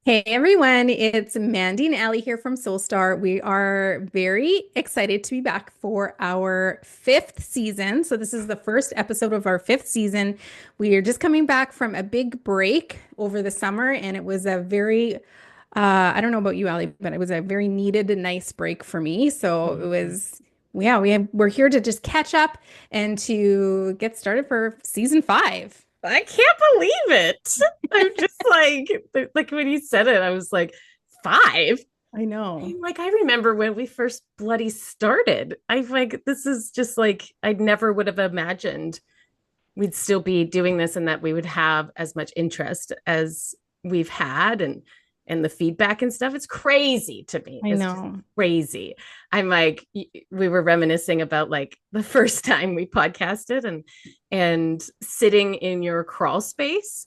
Hey everyone, it's Mandy and Allie here from Soulstar. We are very excited to be back for our fifth season. So, this is the first episode of our fifth season. We are just coming back from a big break over the summer, and it was a very, I don't know about you, Allie, but it was a very needed and nice break for me. So, it Mhm. was, yeah, we're here to just catch up and to get started for season five. I can't believe it. I'm just like when you said it, I was like, five. I know. I remember when we first bloody started. I like this is just like I never would have imagined we'd still be doing this and that we would have as much interest as we've had and the feedback and stuff. It's crazy to me. I It's just know. crazy. I'm like we were reminiscing about like the first time we podcasted and sitting in your crawl space.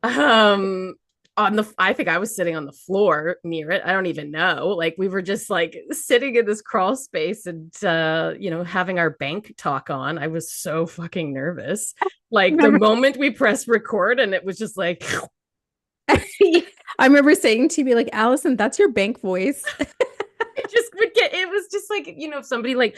Um on the I think I was sitting on the floor near it. I don't even know. Like we were just like sitting in this crawl space and having our bank talk on. I was so fucking nervous. Like the Remember moment we pressed record and it was just like I remember saying to you, like, Allison, that's your bank voice. it just would get it was just like, if somebody like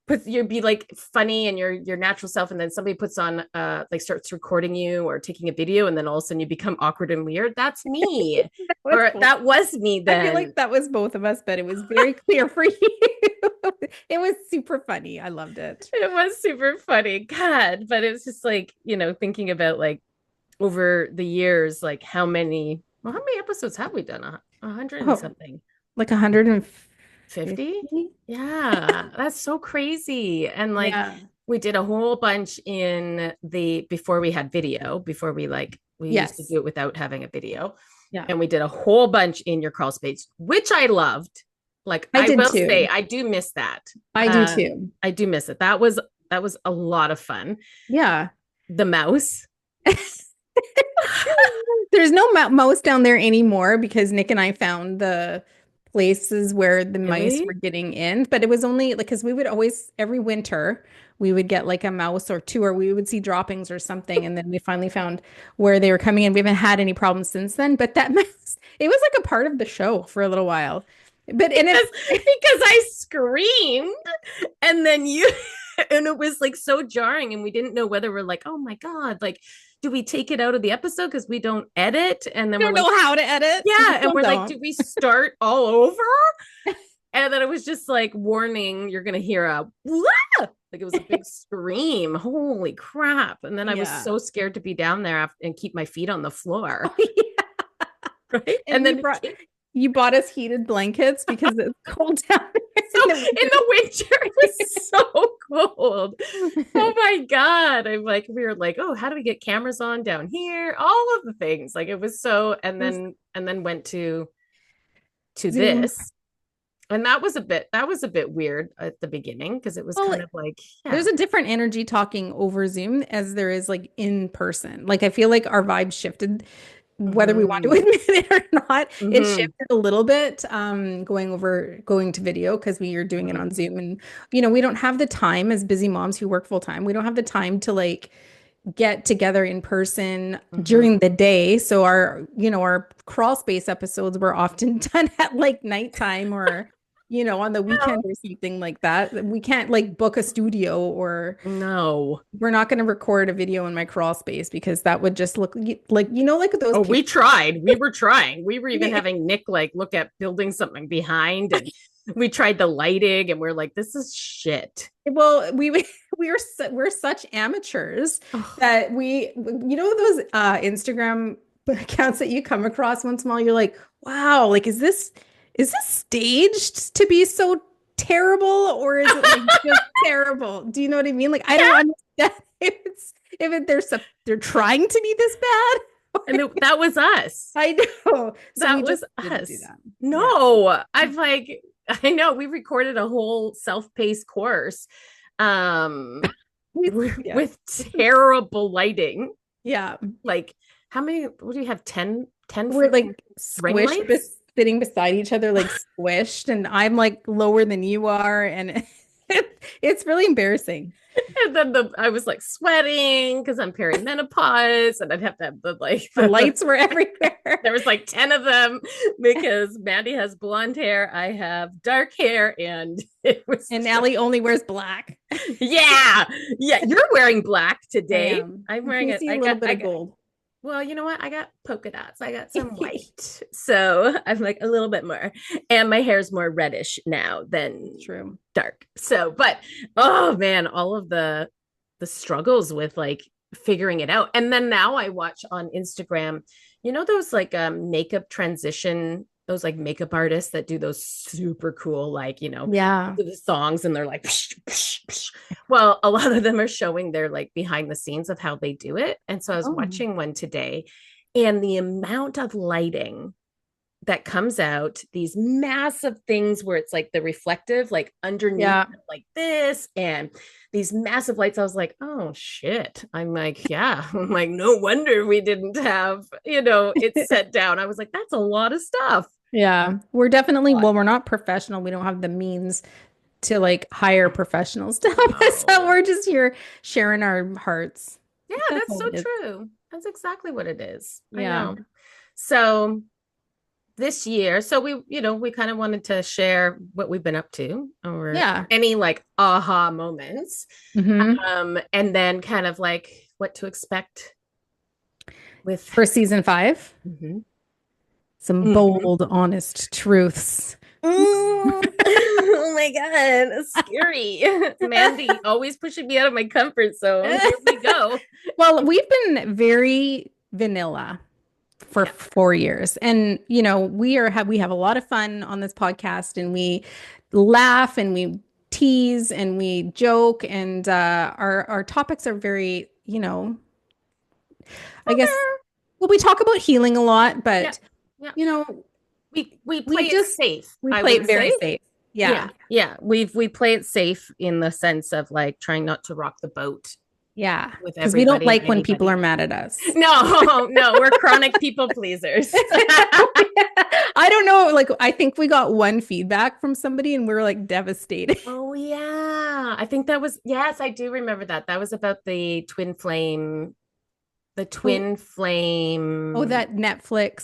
puts you'd be like funny and your natural self and then somebody puts on like starts recording you or taking a video and then all of a sudden you become awkward and weird. That's me. That was Or both. that was me I feel then. like that was both of us, but it was very clear for you. It was super funny. I loved it. It was super funny. God, but it was just like, thinking about like over the years, like how many episodes have we done? A hundred and Oh, something. like 150? 50? Yeah, that's so crazy. And like Yeah. we did a whole bunch in the before we had video, before we used to Yes. do it without having a video. Yeah. And we did a whole bunch in your crawl space, which I loved. Like I I did will say, too. I do miss that. I do Uh too. I do miss it. That was a lot of fun. Yeah. The mouse. There's no mouse down there anymore because Nick and I found the places where the mice Really? were getting in, but it was only like because we would always every winter we would get like a mouse or two, or we would see droppings or something, and then we finally found where they were coming in. We haven't had any problems since then, but that mouse, it was like a part of the show for a little while. But and because it's because I screamed and then you and it was like so jarring and we didn't know whether we're like, oh my God, like do we take it out of the episode because we don't edit? And then I we're don't like, know how to edit. We yeah, and still we're like, do don't. we start all over? And then it was just like warning, you're gonna hear a "Wah!" Like it was a big scream. Holy crap. And then I was Yeah. so scared to be down there and keep my feet on the floor. Oh, yeah. Right. And And then you bought us heated blankets because it's cold down there so in the in the winter, it was so cold. Oh winter. my God. We were like, oh, how do we get cameras on down here? All of the things. Like it was so, and then went to Zoom. this. And that was a bit weird at the beginning because it was Well, kind of like, there's yeah. a different energy talking over Zoom as there is like in person. Like I feel like our vibe shifted, whether we want to Mm-hmm. admit it or not. It Mm-hmm. shifted a little bit, going to video because we are doing it Mm-hmm. on Zoom, and we don't have the time as busy moms who work full time. We don't have the time to like get together in person Mm-hmm. during the day. So our crawl space episodes were often done at like nighttime or, on the weekend or something like that. We can't like book a studio, or No. we're not going to record a video in my crawl space because that would just look like, like those Oh, we people. tried. We were trying. We were even having Nick like look at building something behind and we tried the lighting and we're like, this is shit. Well, we're such amateurs Oh, that those Instagram accounts that you come across once in a while, you're like, wow, like is this staged to be so terrible, or is it like just terrible? Do you know what I mean? Like I don't yeah. understand they're trying to be this And bad. that was us. I know. So we That just was didn't do us. that. Yeah. No, I know we recorded a whole self-paced course um Yeah. with terrible lighting. Yeah. Like how many what do you have 10 We're freaking like ring squished, lights? sitting beside each other, like squished, and I'm like lower than you are, and It's really embarrassing. And then I was like sweating because I'm perimenopause, and I'd have to have The lights were everywhere. there was like 10 of them because Mandy has blonde hair, I have dark hair, and it was And just, Allie only wears black. yeah, yeah. You're wearing black I today. am. I'm You wearing can it. see a little bit of gold. Well, you know what? I got polka dots. I got some white. So I'm like a little bit more. And my hair's more reddish now than True. dark. So, but oh man, all of the struggles with like figuring it out. And then now I watch on Instagram, you know, those like makeup transition, those like makeup artists that do those super cool, like, you know, Yeah. the songs and they're like, psh, psh, psh. Well, a lot of them are showing their like behind the scenes of how they do it. And so I was Oh, watching one today, and the amount of lighting that comes out, these massive things where it's like the reflective, like underneath, yeah. like this, and these massive lights. I was like, oh shit. I'm like, yeah. I'm like, no wonder we didn't have, you know, it set down. I was like, that's a lot of stuff. Yeah. We're definitely, well, we're not professional. We don't have the means to like hire professionals to help us out. No. We're just here sharing our hearts. Yeah, That's that's all so it is. true. That's exactly what it is. I Yeah. know. So this year, so we, you know, we kind of wanted to share what we've been up to or Yeah. any like aha moments. Hmm. And then kind of like what to expect with. For season 5, Mhm. some Mhm. bold, honest truths. Oh my God, it's scary. Mandy always pushing me out of my comfort zone. Here we go. Well, we've been very vanilla for Yeah. 4 years. And we have a lot of fun on this podcast, and we laugh and we tease and we joke, and our topics are very, I guess, well, we talk about healing a lot, Yeah. but Yeah. you know, We play we it just safe, we I play would it very say. safe. Yeah. Yeah. Yeah. We play it safe in the sense of like trying not to rock the boat Yeah. with Because we don't everybody and like when people are anybody. mad at us. No, no, we're chronic people pleasers. I don't know. Like, I think we got one feedback from somebody and we were like devastated. Oh yeah. I think that was, yes, I do remember that. That was about the Oh, twin oh, flame.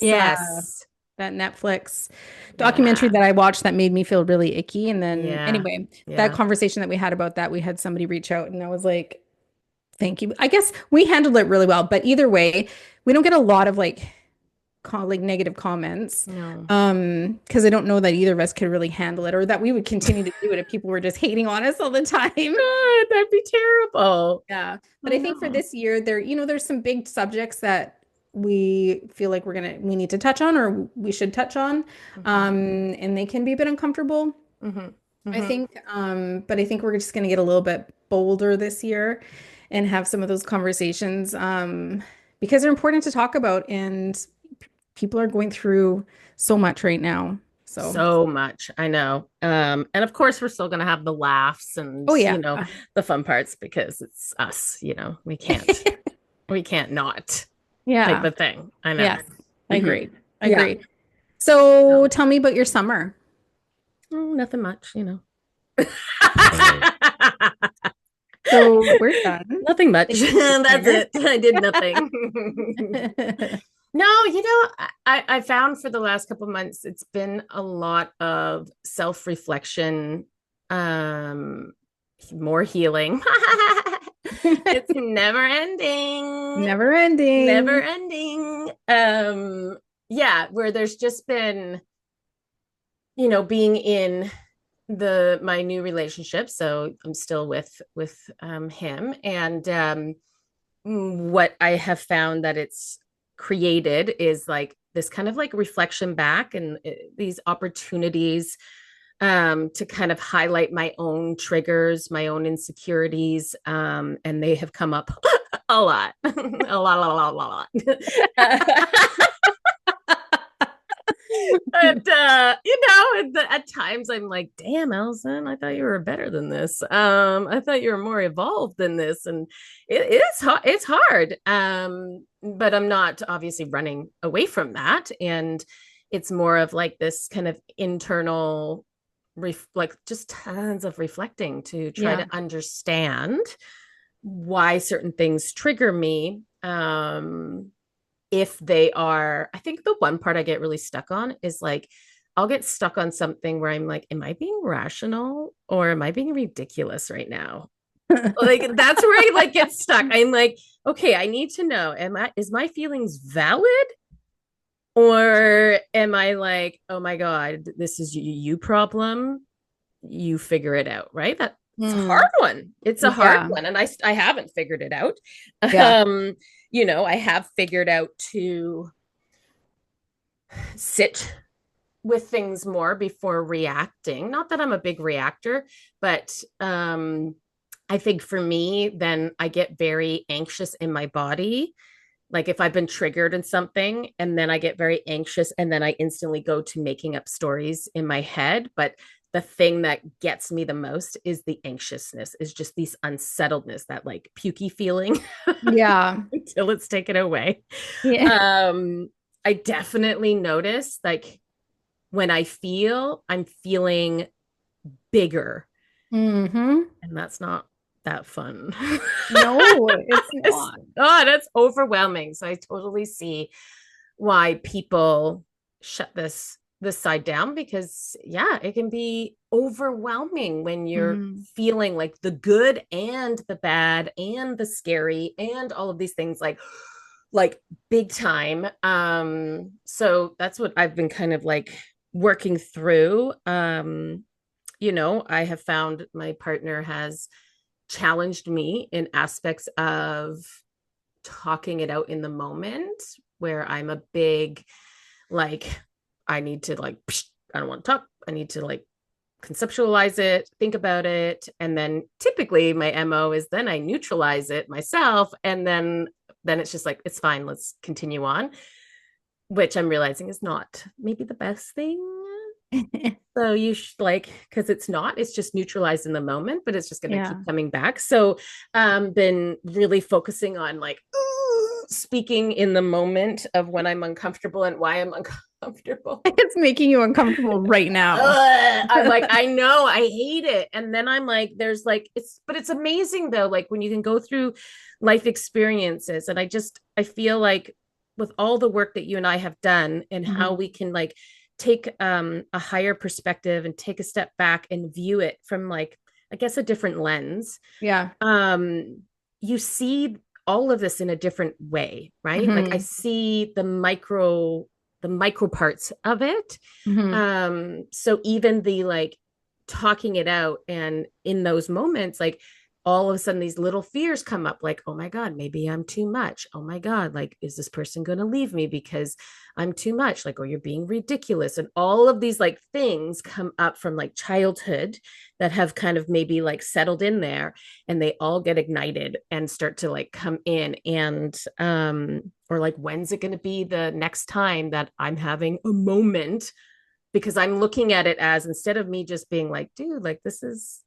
Yes. that Netflix documentary Yeah. that I watched that made me feel really icky. And then Yeah. anyway, that Yeah. conversation that we had about that, we had somebody reach out and I was like, thank you. I guess we handled it really well, but either way, we don't get a lot of like negative comments. No. Because I don't know that either of us could really handle it or that we would continue to do it if people were just hating on us all the time. God, that'd be terrible. Yeah. But I I think for know. this year, there's some big subjects that we feel like we need to touch on or we should touch on. Hmm. And they can be a bit uncomfortable, Hmm. I Hmm. think. But I think we're just gonna get a little bit bolder this year and have some of those conversations, because they're important to talk about and people are going through so much right now. So, So much. I know. And of course we're still gonna have the laughs and, oh you yeah. know, the fun parts because it's us, you know. We can't not type Yeah. of thing. I know. Yes. I Hmm. agree. I Yeah. agree. So So, tell me about your summer. nothing much, you know. So we're done. Nothing much. Thank you for That's sharing. it. I did nothing. No, you know, I found for the last couple of months, it's been a lot of self-reflection, um, more healing. It's never ending, Never never ending. ending. Yeah, where there's just been, you know, being in the my new relationship. So I'm still with him, and what I have found that it's created is like this kind of like reflection back and these opportunities to kind of highlight my own triggers, my own insecurities, and they have come up a lot, a lot. And you know, at times I'm like, damn, Allison, I thought you were better than this. I thought you were more evolved than this. And it's hard. But I'm not obviously running away from that. And it's more of like this kind of internal like just tons of reflecting to try Yeah. to understand why certain things trigger me. If they are, I think the one part I get really stuck on is like, I'll get stuck on something where I'm like, am I being rational or am I being ridiculous right now? Like that's where I like get stuck. I'm like, okay, I need to know, is my feelings valid? Or am I like, oh my God, this is you problem? You figure it out, right? That's a hard Mm. one. It's a hard Yeah. one. And I haven't figured it out. Yeah. Um, I have figured out to sit with things more before reacting. Not that I'm a big reactor, but I think for me, then I get very anxious in my body. Like if I've been triggered in something and then I get very anxious and then I instantly go to making up stories in my head. But the thing that gets me the most is the anxiousness, is just these unsettledness, that like pukey feeling Yeah. until it's taken away. Yeah. Um, I definitely notice like when I'm feeling bigger, Hmm. and that's not that fun. No, it's not. Oh, that's overwhelming. So I totally see why people shut this side down, because yeah, it can be overwhelming when you're Hmm. feeling like the good and the bad and the scary and all of these things, like big time. So that's what I've been kind of like working through. I have found my partner has challenged me in aspects of talking it out in the moment, where I'm a big, like, I need to like, I don't want to talk. I need to like conceptualize it, think about it. And then typically my MO is then I neutralize it myself. And then it's just like, it's fine. Let's continue on, which I'm realizing is not maybe the best thing. So you like, because it's just neutralized in the moment, but it's just going to keep Yeah. coming back. So been really focusing on like speaking in the moment of when I'm uncomfortable and why I'm uncomfortable. It's making you uncomfortable right now. I'm like, I know, I hate it. And then I'm like, there's like, but it's amazing though, like when you can go through life experiences. And I feel like with all the work that you and I have done and how Mhm. we can like take a higher perspective and take a step back and view it from like, I guess, a different lens, Yeah. um, you see all of this in a different way, right? Like I Hmm. see the micro parts of it. Hmm. So even the like talking it out, and in those moments, like all of a sudden these little fears come up, like, oh my God, maybe I'm too much. Oh my God, like, is this person going to leave me because I'm too much? Like, or you're being ridiculous. And all of these like things come up from like childhood that have kind of maybe like settled in there, and they all get ignited and start to like come in. And or like, when's it going to be the next time that I'm having a moment? Because I'm looking at it as, instead of me just being like, dude, like this is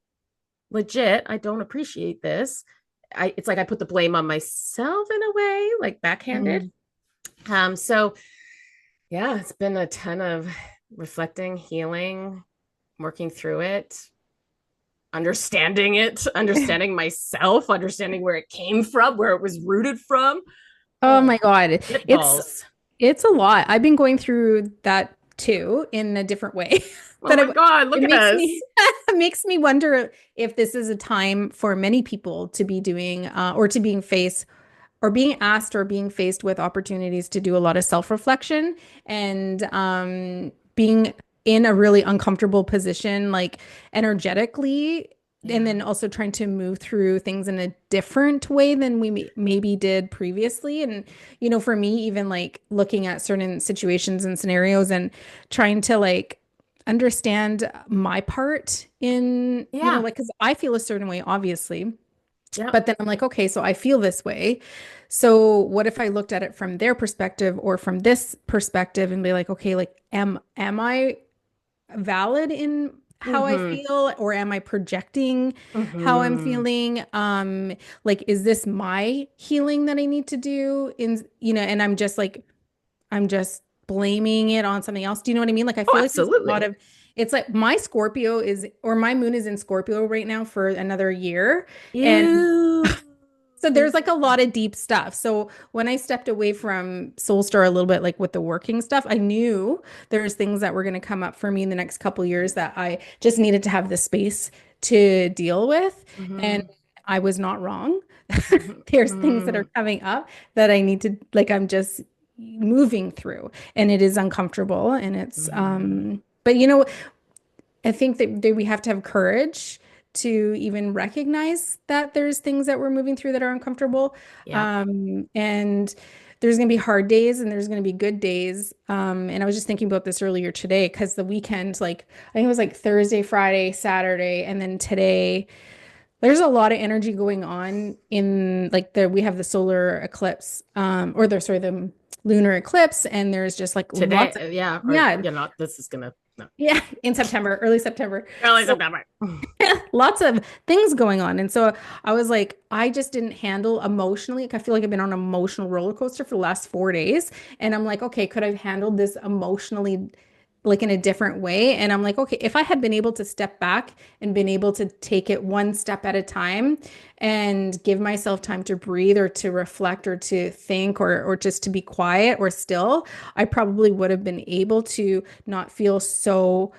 legit, I don't appreciate this. It's like I put the blame on myself in a way, like backhanded. Hmm. So yeah, it's been a ton of reflecting, healing, working through it, understanding myself, understanding where it came from, where it was rooted from. Oh Oh, my God. it It's balls. it's a lot. I've been going through that too in a different way. Oh That my God, it look at makes us. me it makes me wonder if this is a time for many people to be doing or to being faced or being asked or being faced with opportunities to do a lot of self-reflection and being in a really uncomfortable position, like energetically, and Yeah. then also trying to move through things in a different way than we maybe did previously. And, for me, even like looking at certain situations and scenarios and trying to like understand my part in, Yeah. like, because I feel a certain way, obviously. Yeah. But then I'm like, okay, so I feel this way. So what if I looked at it from their perspective or from this perspective and be like, okay, like am I valid in how I Mm-hmm. feel or am I projecting how I'm Mm-hmm. feeling? Like is this my healing that I need to do in, and I'm just blaming it on something else. Do you know what I mean? Like I Oh, feel like there's a lot absolutely. of It's like my Scorpio is, or my moon is in Scorpio right now for another year. And Ew. so there's like a lot of deep stuff. So when I stepped away from Soul Star a little bit, like with the working stuff, I knew there's things that were going to come up for me in the next couple years that I just needed to have the space to deal with. And Mhm. I was not wrong. Mhm. There's things that are Mhm. coming up that I need to, like, I'm just moving through, and it is uncomfortable. And it's, Mhm. but I think that we have to have courage to even recognize that there's things that we're moving through that are uncomfortable. Yep. And there's going to be hard days and there's going to be good days. And I was just thinking about this earlier today because the weekend, like, I think it was like Thursday, Friday, Saturday, and then today, there's a lot of energy going on in like we have the solar eclipse, or the lunar eclipse, and there's just like lots of, Today, yeah, or yeah, you're not. This is gonna no. yeah, in September, early September. Early So September. lots of things going on. And so I was like, I just didn't handle emotionally. Like, I feel like I've been on an emotional roller coaster for the last 4 days. And I'm like, okay, could I have handled this emotionally, like in a different way? And I'm like, okay, if I had been able to step back and been able to take it one step at a time and give myself time to breathe or to reflect or to think or just to be quiet or still, I probably would have been able to not feel so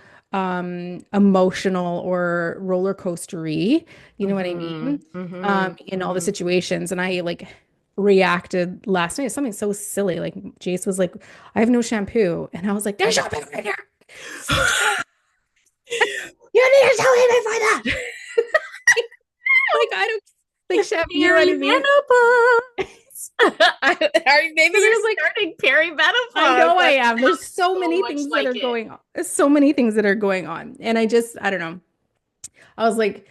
emotional or roller coastery, you know what I Mhm. mean? Mhm. In all the Mhm. situations. And I like reacted last night, something so silly. Like Jace was like, I have no shampoo. And I was like, there's shampoo right here. You need to tell him if I that. Like, I don't like shampoo, you know what I mean? Perimenopause. Maybe Because you're there's like, starting I perimenopause. know I That am. There's sounds so so many much things that like are it. going on. There's so many things that are going on. And I don't know. I was like,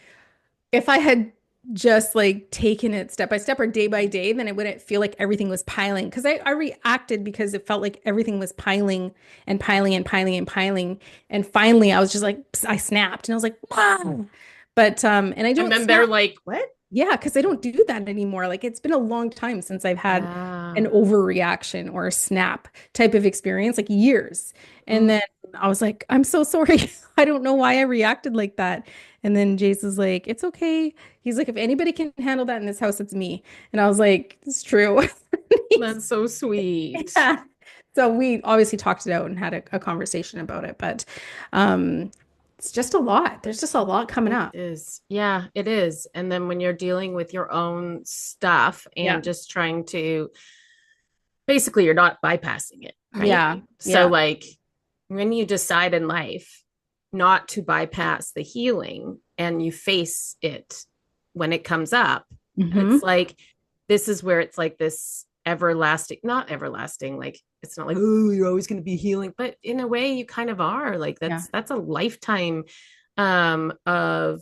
if I had just like taken it step by step or day by day, then it wouldn't feel like everything was piling. Because I reacted because it felt like everything was piling and piling and piling and piling. And finally I was just like, I snapped and I was like, wow. But and I And don't then they're snap. like, "What?" Yeah, because I don't do that anymore. Like it's been a long time since I've had an Yeah. overreaction or a snap type of experience, like years. And Mm. then I was like, I'm so sorry. I don't know why I reacted like that. And then Jace is like, it's okay. He's like, if anybody can handle that in this house, it's me. And I was like, it's true. He's- That's so sweet. yeah. So we obviously talked it out and had a conversation about it, but um, it's just a lot. There's just a lot coming It up. is. Yeah, it is. And then when you're dealing with your own stuff Yeah. and just trying to basically you're not bypassing it, right? Yeah. So Yeah. like when you decide in life not to bypass the healing and you face it when it comes up, it's Hmm. like this is where it's like this everlasting, not everlasting, like it's not like, oh, you're always going to be healing, but in a way you kind of are. Like Yeah. that's a lifetime of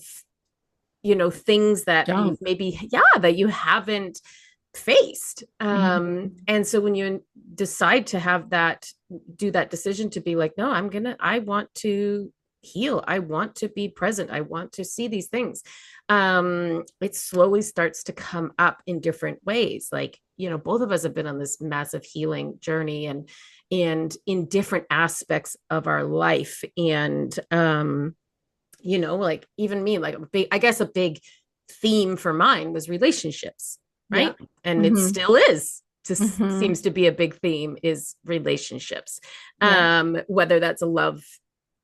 things that you've Junk. maybe yeah that you haven't faced. Mhm. And so when you decide to have that, do that decision to be like, no, I want to heal, I want to be present, I want to see these things, it slowly starts to come up in different ways. Like, both of us have been on this massive healing journey and in different aspects of our life. And like even me, like I guess a big theme for mine was relationships, Yeah. right? And it Hmm. still is, just Hmm. seems to be a big theme is relationships. Yeah. Whether that's a love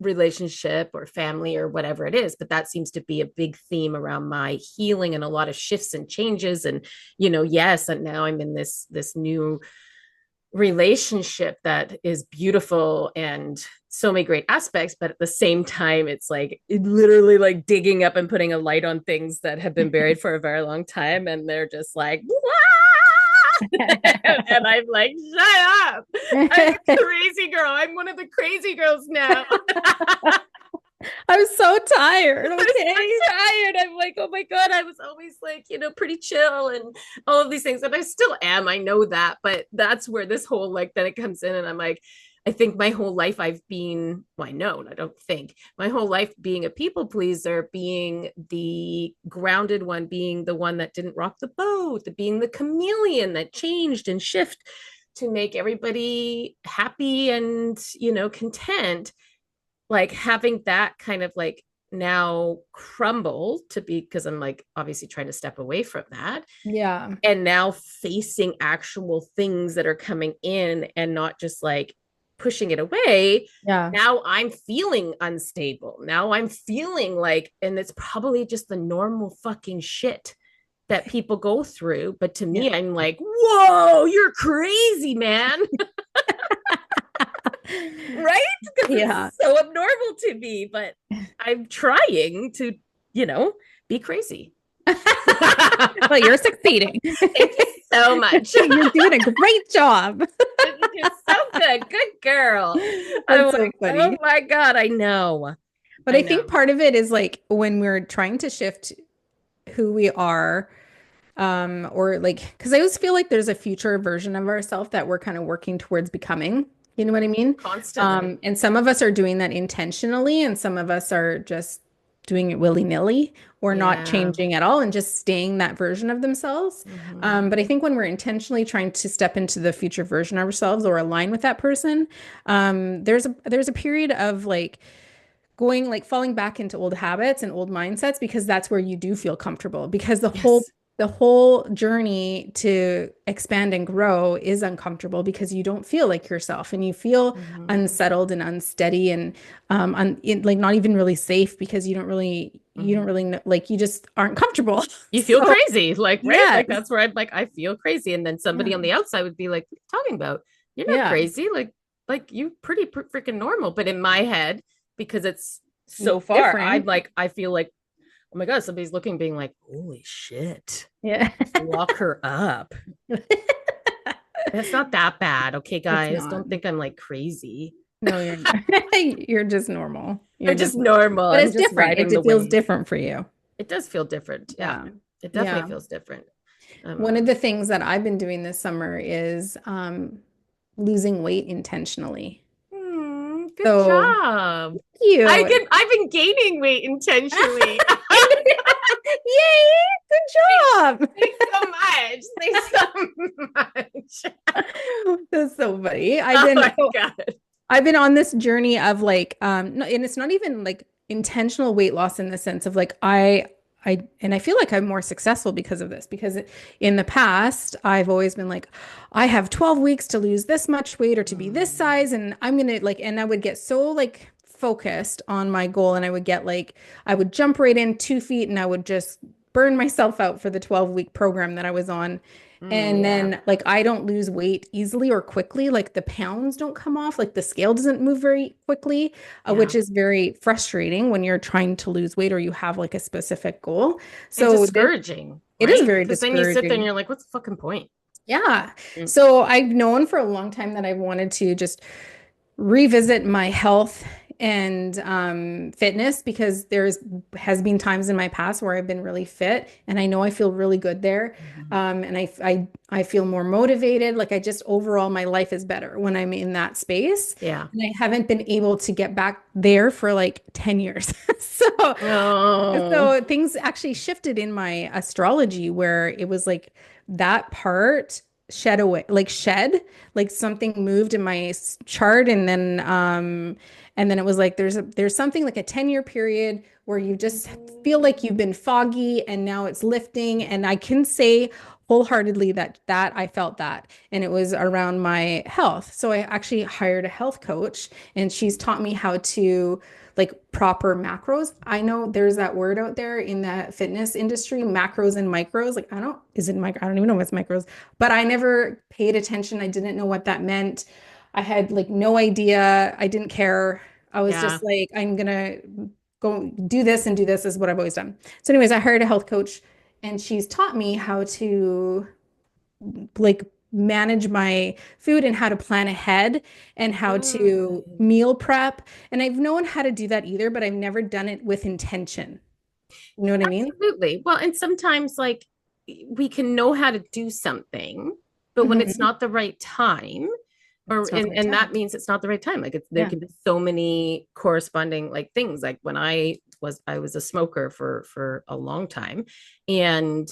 relationship or family or whatever it is, but that seems to be a big theme around my healing and a lot of shifts and changes. And yes, and now I'm in this new relationship that is beautiful and so many great aspects, but at the same time it's like it literally like digging up and putting a light on things that have been buried for a very long time, and they're just like and I'm like, shut up, I'm a crazy girl, I'm one of the crazy girls now. I'm so tired. I'm Okay. so tired. I'm like, oh my God, I was always like, pretty chill and all of these things. And I still am. I know that. But that's where this whole like, then it comes in. And I'm like, I think my whole life I've been, well, I know, I don't think my whole life being a people pleaser, being the grounded one, being the one that didn't rock the boat, being the chameleon that changed and shift to make everybody happy and, content, like having that kind of like now crumble to be, because I'm like obviously trying to step away from that, Yeah. and now facing actual things that are coming in and not just like pushing it away. Yeah. Now I'm feeling unstable. Now I'm feeling like, and it's probably just the normal fucking shit that people go through. But to Yeah. me, I'm like, whoa, you're crazy, man. Right? Because Yeah. it's so abnormal to me, but I'm trying to, you know, be crazy. Well, you're succeeding. Thank you so much. You're doing a great job. You do so good. Good girl. I'm That's so like, oh funny. my God, I know. But I I think know. part of it is like when we're trying to shift who we are, or like, because I always feel like there's a future version of ourselves that we're kind of working towards becoming. You know what I mean? Constantly. And some of us are doing that intentionally, and some of us are just doing it willy-nilly or not Yeah. changing at all and just staying that version of themselves. Mm-hmm. But I think when we're intentionally trying to step into the future version of ourselves or align with that person, there's a period of like going like falling back into old habits and old mindsets because that's where you do feel comfortable because Yes. the whole journey to expand and grow is uncomfortable because you don't feel like yourself and you feel Mm-hmm. unsettled and unsteady and like not even really safe because you don't Mm-hmm. really know, like you just aren't comfortable. You feel So crazy, like, right? yes, Like, that's where I'm like, I feel crazy. And then somebody on yeah, the outside would be like, what are you talking about? You're not yeah, crazy. Like you pretty freaking normal. But in my head, because it's so far, I'm different. like, I feel like, oh my God, somebody's looking, being like, holy shit, Yeah. lock her up. It's not that bad. Okay, It's guys, not. don't think I'm like crazy. No, you're not. You're just normal. You're I'm just just normal. but I'm it's just different. riding the It feels wave. different for you. It does feel different. Yeah, Yeah. it definitely Yeah. feels different. One of Um, the things that I've been doing this summer is losing weight intentionally. Good So, job. you. I've been gaining weight intentionally. Yay! Good job. Thanks so much. Thanks so much. That's so funny. Oh my God. I've been on this journey of like no, and it's not even like intentional weight loss in the sense of like and I feel like I'm more successful because of this because in the past I've always been like I have 12 weeks to lose this much weight or to be this Mm, size and I'm gonna like and I would get so like focused on my goal and I would get like I would jump right in 2 feet and I would just burn myself out for the 12-week program that I was on. And yeah. then like I don't lose weight easily or quickly. Like the pounds don't come off. Like the scale doesn't move very quickly, Yeah. which is very frustrating when you're trying to lose weight or you have like a specific goal. And So this discouraging, it is right? very Because then you sit there and discouraging. you're like, what's the fucking point? Yeah. Mm, So I've known for a long time that I wanted to just revisit my health and fitness because there's has been times in my past where I've been really fit and I know I feel really good there. mhm. And I feel more motivated. Like I just overall my life is better when I'm in that space. Yeah. And I haven't been able to get back there for like 10 years. So Oh. so things actually shifted in my astrology where it was like that part shed away, like something moved in my chart and then it was like there's something like a 10-year period where you just feel like you've been foggy and now it's lifting and I can say wholeheartedly that I felt that and it was around my health. So I actually hired a health coach and she's taught me how to like proper macros. I know there's that word out there in the fitness industry, macros and micros. Like is it micro? I don't even know what's micros, but I never paid attention. I didn't know what that meant. I had like no idea. I didn't care. I was Yeah. just like, I'm gonna go do this and do this is what I've always done. So, anyways, I hired a health coach and she's taught me how to like manage my food and how to plan ahead and how to Good. meal prep. And I've known how to do that either, but I've never done it with intention. You know what I mean? Absolutely. Well, and sometimes like we can know how to do something, but when it's Mhm. not the right time, or It's not the right and time. that means it's not the right time. Like there Yeah. can be so many corresponding like things. Like when I was a smoker for a long time, and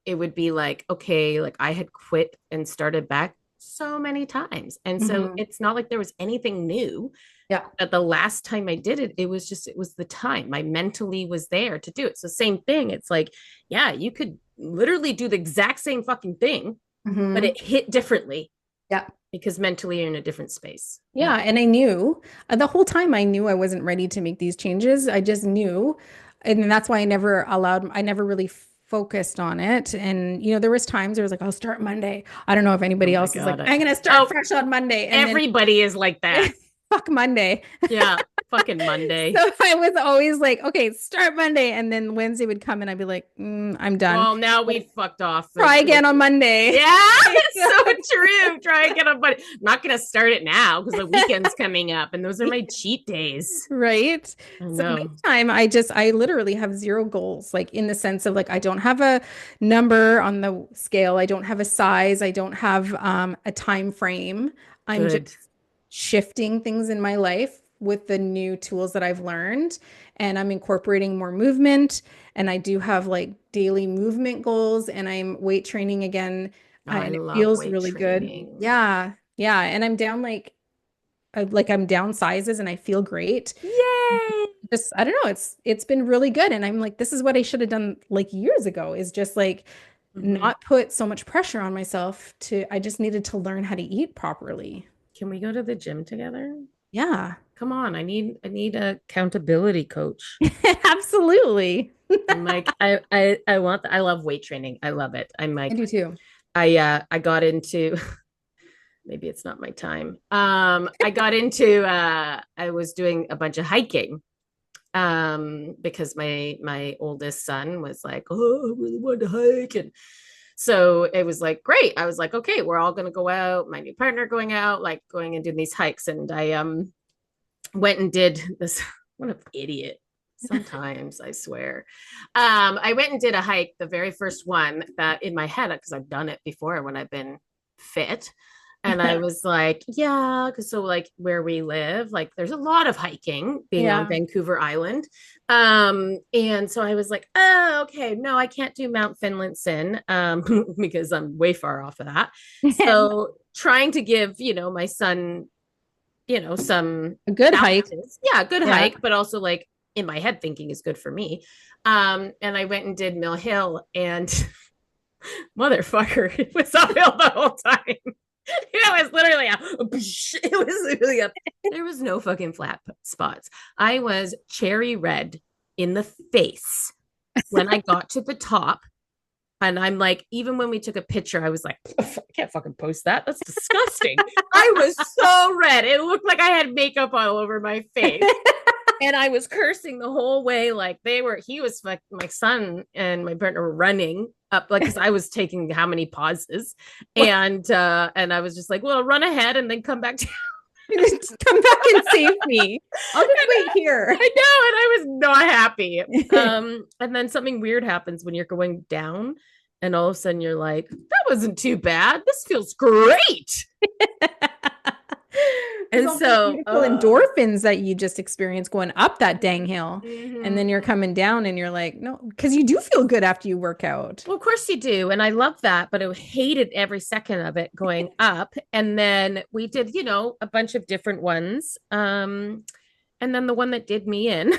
it would be like, okay, like I had quit and started back so many times. And so Hmm. it's not like there was anything new. Yeah. But the last time I did it, it was the time. I mentally was there to do it. So same thing. It's like, yeah, you could literally do the exact same fucking thing, but Hmm. it hit differently Yeah. because mentally you're in a different space. Yeah. Yeah. And I knew the whole time I knew I wasn't ready to make these changes. I just knew. And that's why I never really focused on it. And, there was times there was like, I'll start Monday. I don't know if Oh anybody my else is like, God. I'm going to start Oh, fresh on Monday. And then everybody is like that. fuck Monday. Yeah. Fucking So Monday. I was always like, okay, start Monday. And then Wednesday would come and I'd be like, I'm done. Well, now we fucked off Try again on Monday. yeah, it's so true. Try and get a buddy. I'm not gonna start it now because the weekend's coming up, and those are my cheat days. Right. I So this know. time I literally have zero goals, like in the sense of like I don't have a number on the scale. I don't have a size. I don't have a time frame. I'm just Good. shifting things in my life with the new tools that I've learned. And I'm incorporating more movement. And I do have like daily movement goals and I'm weight training again. Oh, I And it love feels weight really good. training. Yeah. Yeah. And I'm down like I'm down sizes and I feel great. Yay! Just I don't know, it's been really good. And I'm like, this is what I should have done like years ago, is just like Mhm. not put so much pressure on myself I just needed to learn how to eat properly. Can we go to the gym together? Yeah. Come on, I need a accountability coach. Absolutely. I'm like, I love weight training. I love it. I'm I like, do too. I got into maybe it's not my time. I got into I was doing a bunch of hiking because my oldest son was like, oh, I really want to hike. And so it was like great. I was like, okay, we're all gonna go out, my new partner going out, like going and doing these hikes. And I went and did this. What an idiot. Sometimes I swear. I went and did a hike, the very first one that in my head, because I've done it before when I've been fit. And I was like, yeah, because so like where we live, like there's a lot of hiking being on Yeah. Vancouver Island. And so I was like, oh, okay, no, I can't do Mount Finlayson because I'm way far off of that. So trying to give, my son, some A good hike. challenges. Yeah, good Yeah. hike, but also like in my head thinking is good for me. And I went and did Mill Hill and motherfucker, it was uphill the whole time. It was literally it was literally a there was no fucking flat spots. I was cherry red in the face when I got to the top. And I'm like, even when we took a picture, I was like, I can't fucking post that. That's disgusting. I was so red. It looked like I had makeup all over my face. And I was cursing the whole way. Like he was like, my son and my partner were running up, like, because I was taking how many pauses. And I was just like, well, run ahead and then come back to Just come back and save me. I'll just wait here. I know, and I was not happy. And then something weird happens when you're going down, and all of a sudden you're like, that wasn't too bad. This feels great. There's And all these so, beautiful endorphins that you just experience going up that dang hill. And then you're mhm. coming down and you're like, no, because you do feel good after you work out. Well, of course you do. And I love that, but I hated every second of it going up. And then we did, a bunch of different ones. And then the one that did me in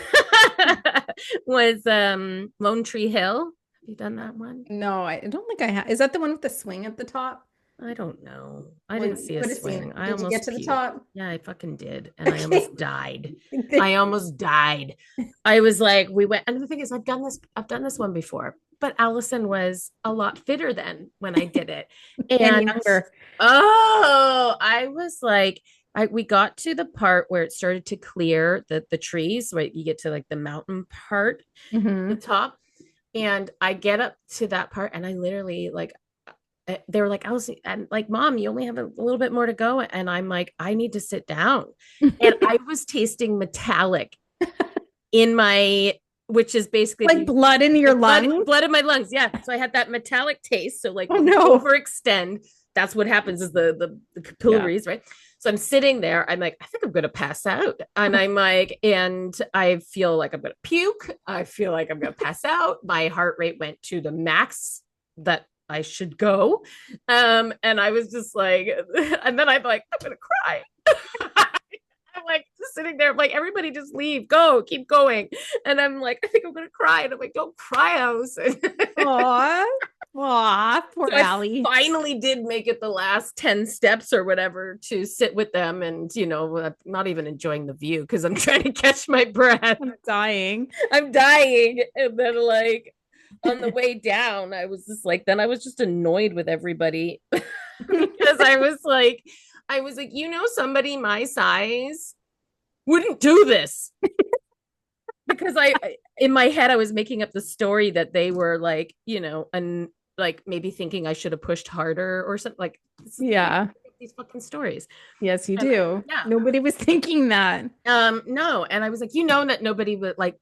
was Lone Tree Hill. Have you done that one? No, I don't think I have. Is that the one with the swing at the top? I don't know. I Well, didn't you see a would have seen swing. it. I Did you get almost to the puked. top? Yeah, I fucking did. And I almost died. Okay. I almost died. I was like, we went, and the thing is, I've done this one before, but Allison was a lot fitter then when I did it. And And younger. oh, I was like, we got to the part where it started to clear the trees, right? You get to like the mountain part, the Hmm. top. And I get up to that part and I literally like they were like, I was and like, Mom, you only have a little bit more to go. And I'm like, I need to sit down. And I was tasting metallic in my, which is basically Like blood in your like blood, lungs. blood in my lungs. Yeah. So I had that metallic taste. So like Oh when you no. overextend, that's what happens is the Yeah. capillaries, right? So I'm sitting there. I'm like, I think I'm gonna pass out. And I'm like, and I feel like I'm gonna puke. I feel like I'm gonna pass out. My heart rate went to the max that I should go. And I was just like, and then I'm like, I'm gonna cry. I'm like sitting there. I'm like, everybody just leave, go, keep going. And I'm like, I think I'm gonna cry. And I'm like, don't cry, Allison. Aw. Aw, poor So I Allie. finally did make it the last 10 steps or whatever to sit with them. And, I'm not even enjoying the view because I'm trying to catch my breath. I'm dying. I'm dying. And then, like, on the way down, I was just like, then I was just annoyed with everybody because I was like, somebody my size wouldn't do this because in my head, I was making up the story that they were like, and like maybe thinking I should have pushed harder or something. Like, Yeah. these fucking stories. Yes, you And do. yeah. Nobody was thinking that. No. And I was like, that nobody would like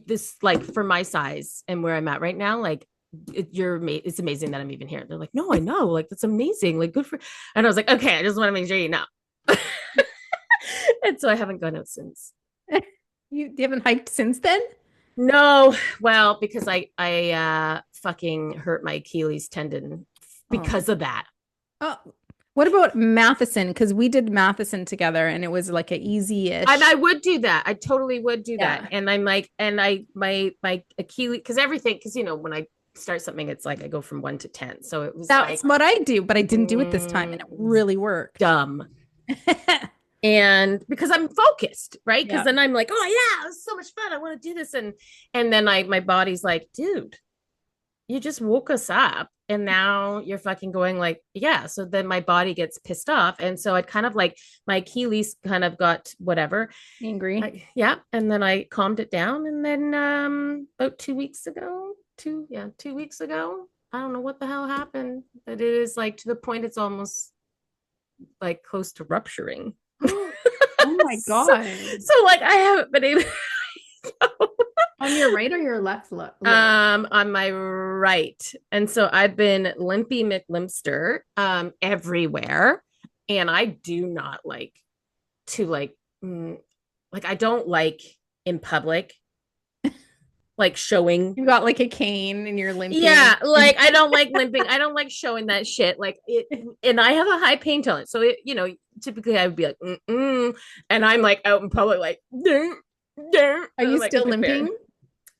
this, like for my size and where I'm at right now, like it's amazing that I'm even here. They're like, no, I know, like that's amazing, like good for. And I was like, okay, I just want to make sure you know. And so I haven't gone out since. You haven't hiked since then? No, well, because I fucking hurt my Achilles tendon Oh. because of that. Oh, what about Matheson? Because we did Matheson together and it was like a And I easy-ish. would do that. I totally would do that. Yeah. And I'm like, and I my Achilles, because everything, because when I start something, it's like I go from 1 to 10. So it was like That's what I do, but I didn't do it this time and it mm, really worked. dumb. And because I'm focused, right? Because Yeah. then I'm like, oh yeah, it was so much fun. I want to do this. And then my body's like, dude, you just woke us up and now you're fucking going like, yeah. So then my body gets pissed off. And so I'd kind of like my Achilles kind of got whatever. Angry. Yeah. And then I calmed it down. And then about 2 weeks ago, 2 weeks ago, I don't know what the hell happened, but it is like to the point it's almost like close to rupturing. Oh my so, God. so like I haven't been able On your right or your left leg? on my right. And so I've been limpy McLimpster everywhere. And I do not like to like I don't like in public like showing. You got like a cane and you're limping. Yeah, like I don't like limping. I don't like showing that shit. Like it, and I have a high pain tolerance. So typically I would be like, mm-mm. And I'm like out in public, like, dun, dun. Are you Like, still limping?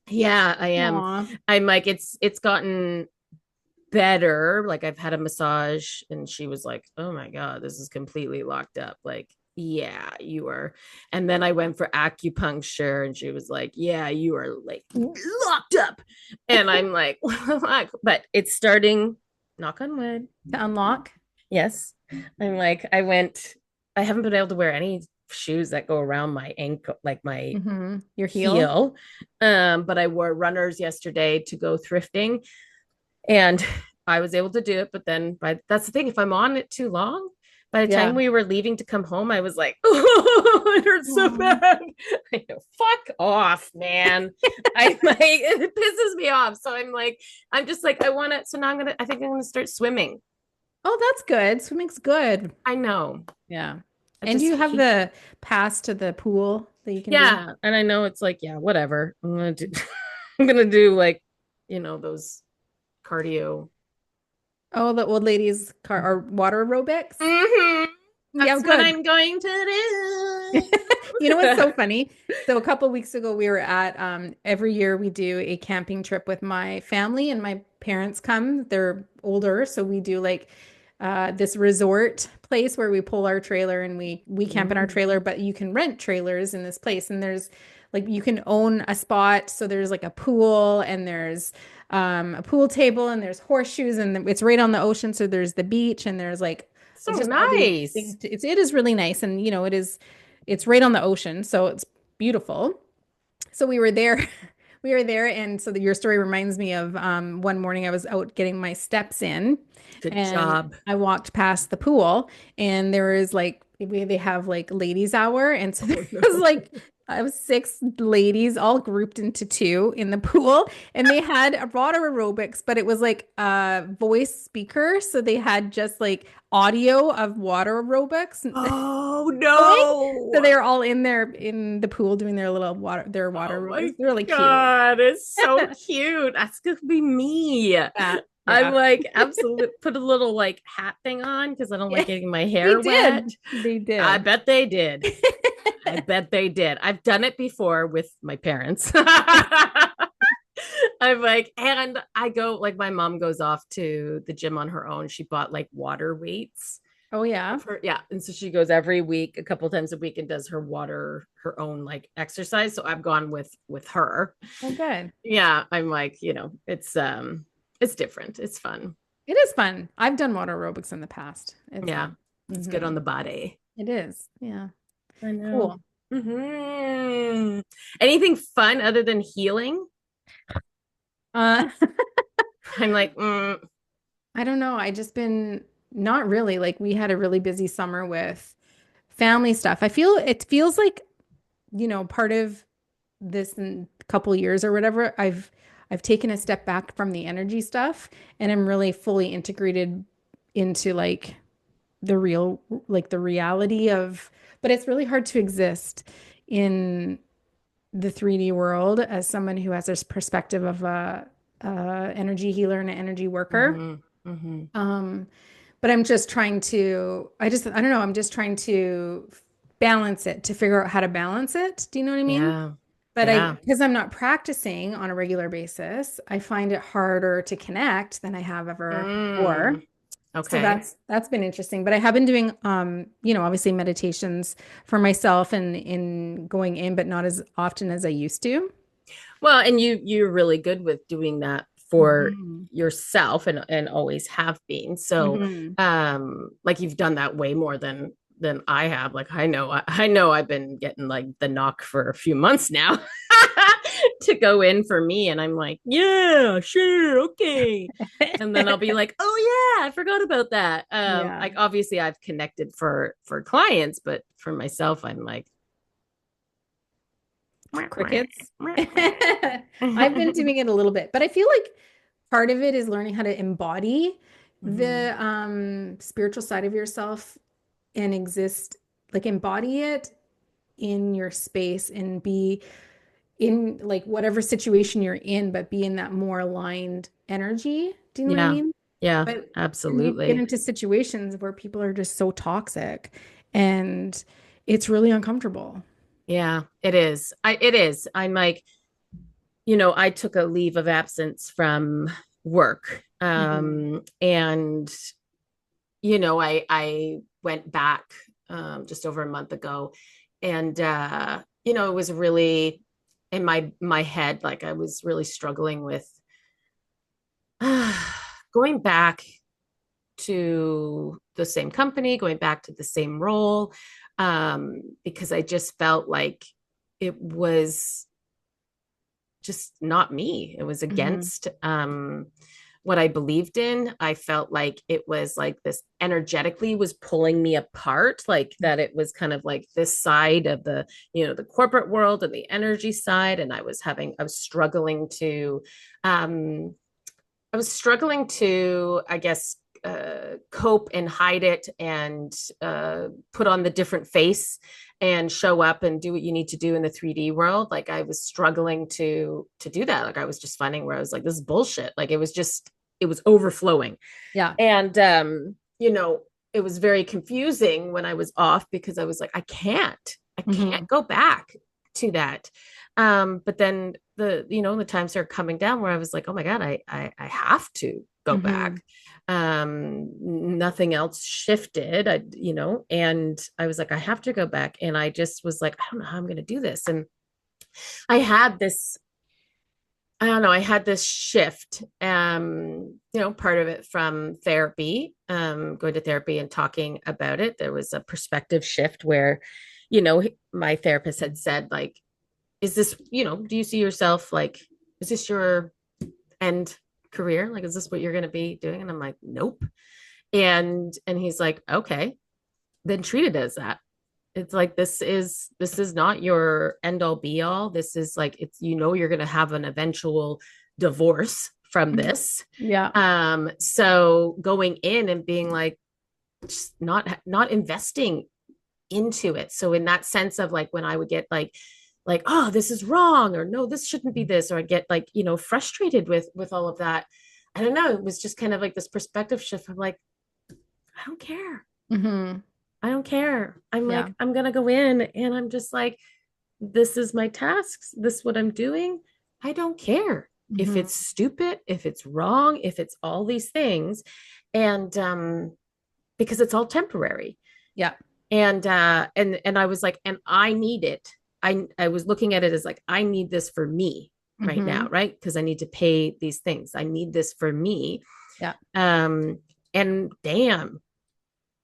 yeah, I am. Aw. I'm like, it's gotten better. Like I've had a massage, and she was like, "Oh my god, this is completely locked up." Like, yeah, you are. And then I went for acupuncture, and she was like, "Yeah, you are like locked up." And I'm like, but it's starting. Knock on wood. To unlock? Yes, I'm like, I haven't been able to wear any shoes that go around my ankle, like my Your heel? heel. But I wore runners yesterday to go thrifting, and I was able to do it. But then that's the thing, if I'm on it too long, by the time Yeah. we were leaving to come home, I was like, oh, it hurts so bad. I know, fuck off, man. I like it pisses me off. So I'm just like, I want to. So now I think I'm gonna start swimming. Oh, that's good. Swimming's good. I know. Yeah. I And just you have keep, the pass to the pool that you can do. yeah. And I know it's like, yeah, whatever. I'm gonna do I'm gonna do like, those cardio. Oh, the old ladies car or water aerobics. Mm-hmm. Yeah, That's what good. I'm going to You know what's do. so funny? So a couple weeks ago, we were at every year we do a camping trip with my family and my parents come. They're older, so we do like this resort place where we pull our trailer and we camp in our Mm. trailer, but you can rent trailers in this place and there's like you can own a spot. So there's like a pool and there's a pool table and there's horseshoes and it's right on the ocean. So there's the beach and there's like So just all these nice. things. It is really nice and it's right on the ocean, so it's beautiful. So we were there. We were there, and so your story reminds me of one morning I was out getting my steps in, Good and job. I walked past the pool, and there is like they have like ladies' hour, and so there was like I was six ladies all grouped into two in the pool, and they had a water aerobics, but it was like a voice speaker, so they had just like audio of water aerobics Oh going. So no. they were all in there in the pool doing their water Oh aerobics. my They're really cute. God. It's so cute. That's gonna be me. Yeah, I'm yeah. like absolutely put a little like hat thing on because I don't Yeah, like getting my they hair wet. did. They I did. bet they did. I bet they did. I've done it before with my parents. I'm like, and I go, like, my mom goes off to the gym on her own. She bought like water weights Oh yeah. of her. Yeah. And so she goes every week, a couple times a week, and does her own like exercise. So I've gone with her. Oh good. Yeah. I'm like, it's different. It's fun. It is fun. I've done water aerobics in the past. It's Yeah. fun. It's good on Hmm. the body. It is. Yeah. I know. Cool. Anything fun other than healing? Uh, I'm like, I don't know. I just been not really like we had a really busy summer with family stuff. It feels like, part of this couple years or whatever, I've taken a step back from the energy stuff and I'm really fully integrated into the real like the reality of, but it's really hard to exist in the 3D world as someone who has this perspective of a energy healer and an energy worker. mm-hmm, mm-hmm. Um, but I'm just trying to, I don't know, I'm just trying to balance it, to figure out how to balance it. Do you know what I mean? Yeah. But Yeah. because I'm not practicing on a regular basis, I find it harder to connect than I have ever before. Mm, So okay. that's been interesting. But I have been doing, obviously meditations for myself and in going in, but not as often as I used to. Well, and you're really good with doing that for Hmm. yourself and always have been. So Hmm. like you've done that way more than I have. Like I know I've been getting like the knock for a few months now to go in for me. And I'm like, yeah, sure, okay. And then I'll be like, oh yeah, I forgot about that. Yeah. Like obviously I've connected for clients, but for myself, I'm like, Crickets. I've been doing it a little bit, but I feel like part of it is learning how to embody Mhm. the spiritual side of yourself and exist, like embody it in your space and be in like whatever situation you're in, but be in that more aligned energy. Do you know what I Yeah. mean? Yeah, But then you get absolutely. into situations where people are just so toxic and it's really uncomfortable. Yeah, it is. It is. I'm like, I took a leave of absence from work. Hmm. And I went back just over a month ago, and it was really in my head, like I was really struggling with going back to the same company, going back to the same role, because I just felt like it was just not me. It was Hmm. against what I believed in. I felt like it was like this energetically was pulling me apart, like that it was kind of like this side of the corporate world and the energy side. And I was struggling to, um, I guess, cope and hide it and put on the different face and show up and do what you need to do in the 3D world. Like I was struggling to do that. Like I was just finding where I was like, this is bullshit. Like it was overflowing. Yeah. And it was very confusing when I was off because I was like, I Hmm. can't go back to that. But then the times are coming down where I was like, oh my God, I have to go Hmm. back. Nothing else shifted, and I was like, I have to go back. And I just was like, I don't know how I'm going to do this. And I had this, I don't know, I had this shift, part of it from therapy, going to therapy and talking about it. There was a perspective shift where, my therapist had said, like, is this, do you see yourself like, is this your end career? Like, is this what you're going to be doing? And I'm like, nope. And he's like, okay, then treat it as that. It's like this is not your end all be all. This is like it's you're going to have an eventual divorce from this. Yeah. So going in and being like just not investing into it. So in that sense of like when I would get like oh this is wrong or no this shouldn't be this or I get like frustrated with all of that. I don't know. It was just kind of like this perspective shift. I'm like I don't care. Hmm. I don't care. I'm Yeah. like, I'm gonna go in and I'm just like, this is my tasks, this is what I'm doing. I don't care if Hmm. it's stupid, if it's wrong, if it's all these things. And because it's all temporary. Yeah. And I was like, and I need it. I was looking at it as like, I need this for me right now, Hmm. right? Because I need to pay these things. I need this for me. Yeah. Um, and damn,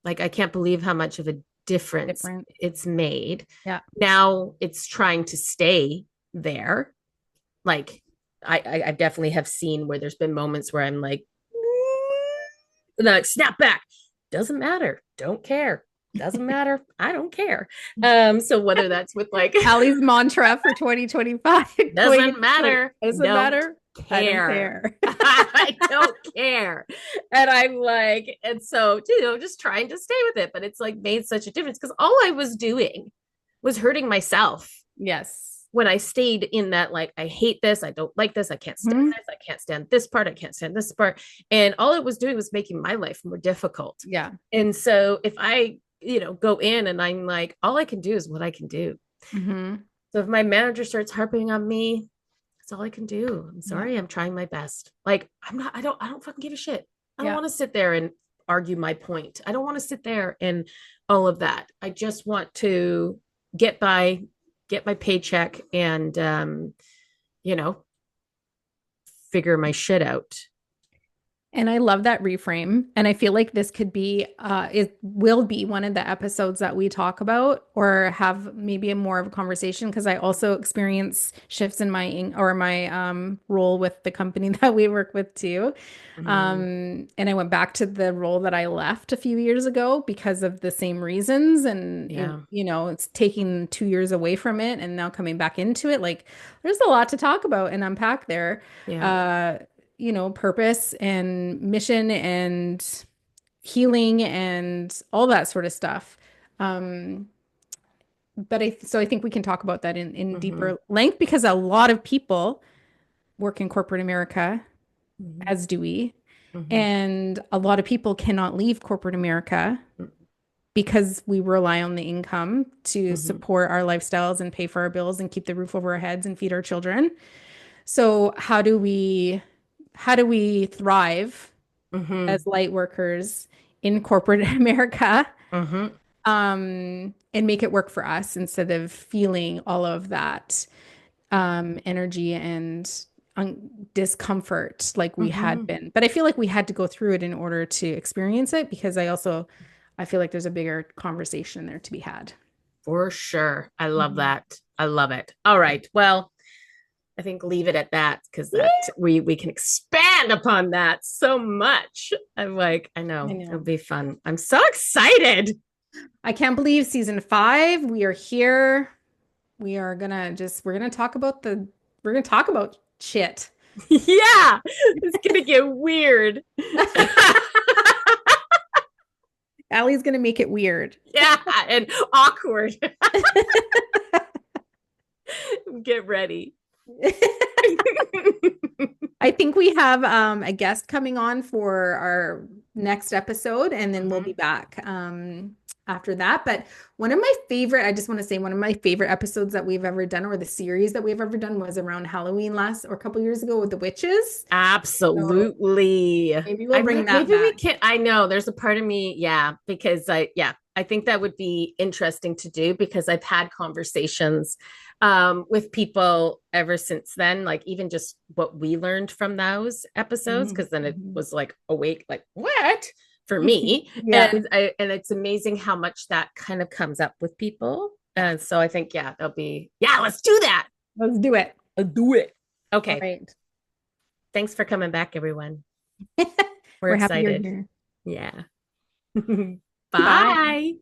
like I can't believe how much of a difference Different. it's made. Yeah. Now it's trying to stay there. Like I definitely have seen where there's been moments where I'm like snap back. Doesn't matter. Don't care. Doesn't matter. I don't care. So whether that's with like Allie's mantra for 2025 going doesn't into 20, matter. doesn't Don't matter. I don't care. care. I don't care. And I'm like, and so, just trying to stay with it. But it's like made such a difference because all I was doing was hurting myself Yes. when I stayed in that, like, I hate this, I don't like this, I can't stand Mhm. this, I can't stand this part, I can't stand this part. And all it was doing was making my life more difficult. Yeah. And so if I, go in and I'm like, all I can do is what I can do. Hmm. So if my manager starts harping on me, that's all I can do. I'm Yeah. sorry, I'm trying my best. Like, I don't fucking give a shit. I don't Yeah. want to sit there and argue my point. I don't want to sit there and all of that. I just want to get by, get my paycheck, and you know, figure my shit out. And I love that reframe. And I feel like this could be, it will be one of the episodes that we talk about or have maybe a more of a conversation because I also experience shifts in my role with the company that we work with too. Mm-hmm. And I went back to the role that I left a few years ago because of the same reasons. And Yeah. it's taking 2 years away from it and now coming back into it. Like there's a lot to talk about and unpack there. Yeah. Uh, purpose and mission and healing and all that sort of stuff. Um, but I think we can talk about that in Mm-hmm. deeper length because a lot of people work in corporate America, Mm-hmm. as do we. Mm-hmm. And a lot of people cannot leave corporate America because we rely on the income to Mm-hmm. support our lifestyles and pay for our bills and keep the roof over our heads and feed our children. So how do we thrive Mm-hmm. as light workers in corporate America, Mm-hmm. and make it work for us instead of feeling all of that energy and discomfort like we had Mm-hmm. been. But I feel like we had to go through it in order to experience it because I feel like there's a bigger conversation there to be had. For sure. I love Mhm. that. I love it. All right. Well, I think leave it at that because that Yeah, we can expand upon that so much. I'm like, I I know it'll know. be fun. I'm so excited. I can't believe season 5. We are here. We're gonna talk about shit. Yeah, it's gonna get weird. Allie's gonna make it weird. Yeah, and awkward. Get ready. I think we have a guest coming on for our next episode, and then we'll be Mm-hmm. back after that. But I just want to say, one of my favorite episodes that we've ever done, or the series that we've ever done, was around Halloween last or a couple years ago with the witches. So Absolutely. maybe we'll bring that Maybe we back. can. I know there's a part of me, yeah, because I think that would be interesting to do because I've had conversations with people ever since then, like even just what we learned from those episodes, Mhm. because then it Mhm. was like awake, like what for me, Yeah, and it's amazing how much that kind of comes up with people, yeah. and so I think they'll be let's do that. Let's do it. I'll do it. All Okay. right. Thanks for coming back, everyone. We're We're happy you're excited. here. Yeah. Bye. Bye.